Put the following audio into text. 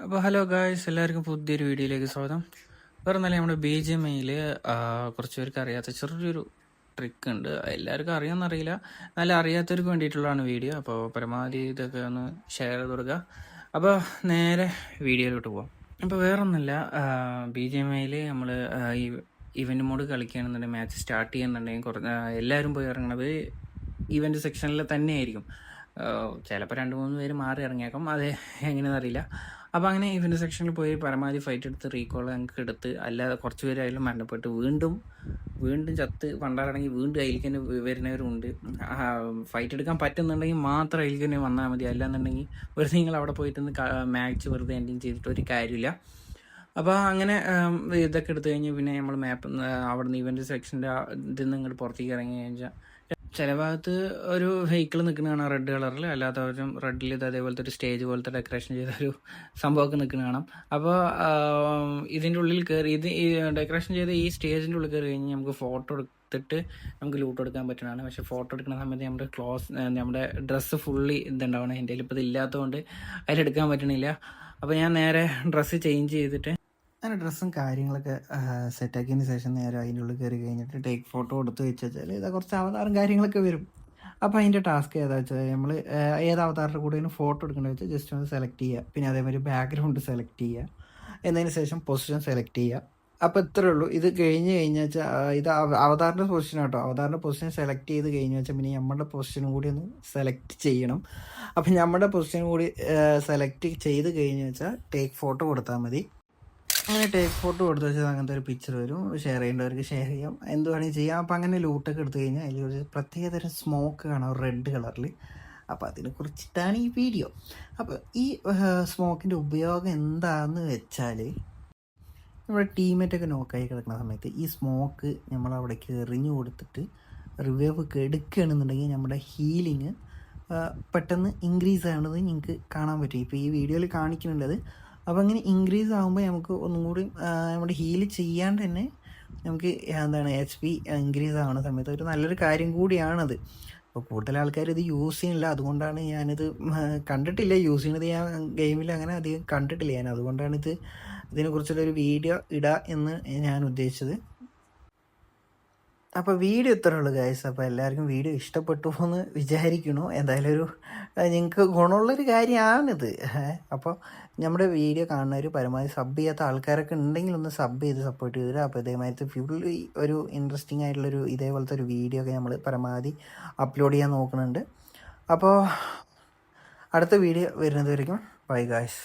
അപ്പോൾ hello guys, എല്ലാവർക്കും പുതിയൊരു വീഡിയോയിലേക്ക് സ്വാഗതം. വേറെ നല്ല നമ്മുടെ BGMIയിൽ കുറച്ച് പേർക്ക് അറിയാത്ത ചെറിയൊരു ട്രിക്ക് ഉണ്ട്. എല്ലാവർക്കും അറിയാമെന്നറിയില്ല, നല്ല അറിയാത്തവർക്ക് വേണ്ടിയിട്ടുള്ളതാണ് വീഡിയോ. അപ്പോൾ പരമാവധി ഇതൊക്കെ ഒന്ന് ഷെയർ ചെയ്ത് കൊടുക്കുക. അപ്പോൾ നേരെ വീഡിയോയിലോട്ട് പോവാം. അപ്പോൾ വേറൊന്നുമില്ല, BGMIയിൽ നമ്മൾ ഈ ഇവൻ്റ് മോഡ് കളിക്കുകയാണെന്നുണ്ടെങ്കിൽ, മാച്ച് സ്റ്റാർട്ട് ചെയ്യുന്നുണ്ടെങ്കിൽ എല്ലാവരും പോയി ഇറങ്ങണത് ഇവൻ്റ് സെക്ഷനിൽ തന്നെയായിരിക്കും. ചിലപ്പോൾ 2-3 പേര് മാറി ഇറങ്ങിയേക്കാം, അത് എങ്ങനെയാണെന്ന് അറിയില്ല. അപ്പോൾ അങ്ങനെ ഇവൻ്റ് സെക്ഷനിൽ പോയി പരമാവധി ഫൈറ്റ് എടുത്ത് റീകോൾ ഞങ്ങൾക്ക് എടുത്ത്, അല്ലാതെ കുറച്ച് പേര് അതിലും മരണപ്പെട്ട് വീണ്ടും ചത്ത് പണ്ടാറടങ്ങി വീണ്ടും അതിലേക്ക് തന്നെ വരുന്നവരുണ്ട്. ഫൈറ്റ് എടുക്കാൻ പറ്റുന്നുണ്ടെങ്കിൽ മാത്രം അതിലേക്ക് തന്നെ വന്നാൽ മതി, അല്ലാന്നുണ്ടെങ്കിൽ വെറുതെ നിങ്ങൾ അവിടെ പോയിട്ട് മാച്ച് വെറുതെ എൻഡിങ് ചെയ്തിട്ട് ഒരു കാര്യമില്ല. അപ്പോൾ അങ്ങനെ ഇതൊക്കെ എടുത്തു കഴിഞ്ഞ് പിന്നെ നമ്മൾ മാപ്പ് അവിടെ നിന്ന് ഇവൻ്റ് സെക്ഷൻ്റെ ഇതിൽ നിന്ന് ഇങ്ങോട്ട് പുറത്തേക്ക് ഇറങ്ങി കഴിഞ്ഞാൽ ചില ഭാഗത്ത് ഒരു വെഹിക്കിൾ നിൽക്കുന്ന കാണാം റെഡ് കളറിൽ, അല്ലാത്തവരും റെഡിൽ ഇത് അതേപോലത്തെ ഒരു സ്റ്റേജ് പോലത്തെ ഡെക്കറേഷൻ ചെയ്തൊരു സംഭവമൊക്കെ നിൽക്കുന്ന കാണാം. അപ്പോൾ ഇതിൻ്റെ ഉള്ളിൽ കയറി ഈ ഡെക്കറേഷൻ ചെയ്ത ഈ സ്റ്റേജിൻ്റെ ഉള്ളിൽ കയറി കഴിഞ്ഞാൽ നമുക്ക് ഫോട്ടോ എടുത്തിട്ട് നമുക്ക് ലൂട്ട് എടുക്കാൻ പറ്റുന്നതാണ്. പക്ഷേ ഫോട്ടോ എടുക്കുന്ന സമയത്ത് നമ്മുടെ ഡ്രസ്സ് ഫുള്ളി ഇതുണ്ടാവണം. എൻ്റെ കയ്യിൽ ഇപ്പോൾ ഇതില്ലാത്തതുകൊണ്ട് അതിലെടുക്കാൻ പറ്റണില്ല. അപ്പോൾ ഞാൻ നേരെ ഡ്രസ്സ് ചേഞ്ച് ചെയ്തിട്ട് അങ്ങനെ ഡ്രസ്സും കാര്യങ്ങളൊക്കെ സെറ്റാക്കിയതിന് ശേഷം നേരെ അതിൻ്റെ ഉള്ളിൽ കയറി കഴിഞ്ഞിട്ട് ടേക്ക് ഫോട്ടോ എടുത്ത് വെച്ച് വെച്ചാൽ ഇത് കുറച്ച് അവതാരം കാര്യങ്ങളൊക്കെ വരും. അപ്പോൾ അതിൻ്റെ ടാസ്ക് ഏതാ വെച്ചാൽ നമ്മൾ ഏത് അവതാറിൻ്റെ കൂടെ ഫോട്ടോ എടുക്കേണ്ടത് വെച്ചാൽ ജസ്റ്റ് ഒന്ന് സെലക്ട് ചെയ്യുക. പിന്നെ അതേമാതിരി ബാക്ക്ഗ്രൗണ്ട് സെലക്ട് ചെയ്യുക. എന്നതിന് ശേഷം പൊസിഷൻ സെലക്ട് ചെയ്യുക. അപ്പോൾ ഇത്രയേ ഉള്ളൂ. ഇത് കഴിഞ്ഞ് കഴിഞ്ഞാൽ വെച്ചാൽ ഇത് അവതാറിൻ്റെ പൊസിഷൻ കേട്ടോ. അവതാറിൻ്റെ പൊസിഷൻ സെലക്ട് ചെയ്ത് കഴിഞ്ഞ് വെച്ചാൽ പിന്നെ നമ്മുടെ പൊസിഷനും കൂടി ഒന്ന് സെലക്ട് ചെയ്യണം. അപ്പം നമ്മുടെ പൊസിഷനും കൂടി സെലക്ട് ചെയ്ത് കഴിഞ്ഞ് വെച്ചാൽ ടേക്ക് ഫോട്ടോ കൊടുത്താൽ മതി. അങ്ങനെ ടേക്ക് ഫോട്ടോ കൊടുത്തു വെച്ചാൽ അങ്ങനത്തെ ഒരു പിക്ചർ വരും. ഷെയർ ചെയ്യേണ്ടവർക്ക് ഷെയർ ചെയ്യാം, എന്ത് വേണമെങ്കിൽ ചെയ്യാം. അപ്പോൾ അങ്ങനെ ലൂട്ടൊക്കെ എടുത്തു കഴിഞ്ഞാൽ അതിൽ ഒരു പ്രത്യേകതരം സ്മോക്ക് കാണാം റെഡ് കളറിൽ. അപ്പോൾ അതിനെക്കുറിച്ചിട്ടാണ് ഈ വീഡിയോ. അപ്പോൾ ഈ സ്മോക്കിൻ്റെ ഉപയോഗം എന്താണെന്ന് വെച്ചാൽ, നമ്മുടെ ടീമേറ്റൊക്കെ നോക്കായി കിടക്കുന്ന സമയത്ത് ഈ സ്മോക്ക് നമ്മൾ അവിടേക്ക് എറിഞ്ഞു കൊടുത്തിട്ട് റിവൈവ് എടുക്കുകയാണെന്നുണ്ടെങ്കിൽ നമ്മുടെ ഹീലിങ് പെട്ടെന്ന് ഇൻക്രീസ് ആവുന്നത് നിങ്ങൾക്ക് കാണാൻ പറ്റും. ഇപ്പോൾ ഈ വീഡിയോയിൽ കാണിക്കുന്നുണ്ടത്. അപ്പോൾ അങ്ങനെ ഇൻക്രീസ് ആകുമ്പോൾ നമുക്ക് ഒന്നും കൂടി നമ്മുടെ ഹീൽ ചെയ്യാണ്ട് തന്നെ നമുക്ക് HP ഇൻക്രീസ് ആവുന്ന സമയത്ത് ഒരു നല്ലൊരു കാര്യം കൂടിയാണത്. അപ്പോൾ കൂടുതൽ ആൾക്കാർ ഇത് യൂസ് ചെയ്യുന്നില്ല, അതുകൊണ്ടാണ് ഞാനിത് കണ്ടിട്ടില്ല. യൂസ് ചെയ്യുന്നത് ഞാൻ ഗെയിമിൽ അങ്ങനെ അധികം കണ്ടിട്ടില്ല ഞാൻ, അതുകൊണ്ടാണ് ഇതിനെക്കുറിച്ചുള്ളൊരു വീഡിയോ ഇടുക എന്ന് ഞാൻ ഉദ്ദേശിച്ചത്. അപ്പോൾ വീഡിയോ ഇത്രേ ഉള്ളൂ ഗൈസ്. അപ്പോൾ എല്ലാവർക്കും വീഡിയോ ഇഷ്ടപ്പെട്ടു എന്ന് വിചാരിക്കണു. എന്തായാലും നിങ്ങൾക്ക് ഗുണമുള്ളൊരു കാര്യമാണിത്. അപ്പോൾ നമ്മുടെ വീഡിയോ കാണുന്നവർ പരമാവധി സബ് ചെയ്യാത്ത ആൾക്കാരൊക്കെ ഉണ്ടെങ്കിൽ ഒന്ന് സബ് ചെയ്ത് സപ്പോർട്ട് ചെയ്തിട്ട്. അപ്പോൾ ഇതേമാതിരത്തെ ഫുള്ളി ഒരു ഇൻട്രസ്റ്റിംഗ് ആയിട്ടുള്ളൊരു ഇതേപോലത്തെ ഒരു വീഡിയോ ഒക്കെ നമ്മൾ പരമാവധി അപ്ലോഡ് ചെയ്യാൻ നോക്കുന്നുണ്ട്. അപ്പോൾ അടുത്ത വീഡിയോ വരുന്നത് വരയ്ക്കും ബൈ ഗൈസ്.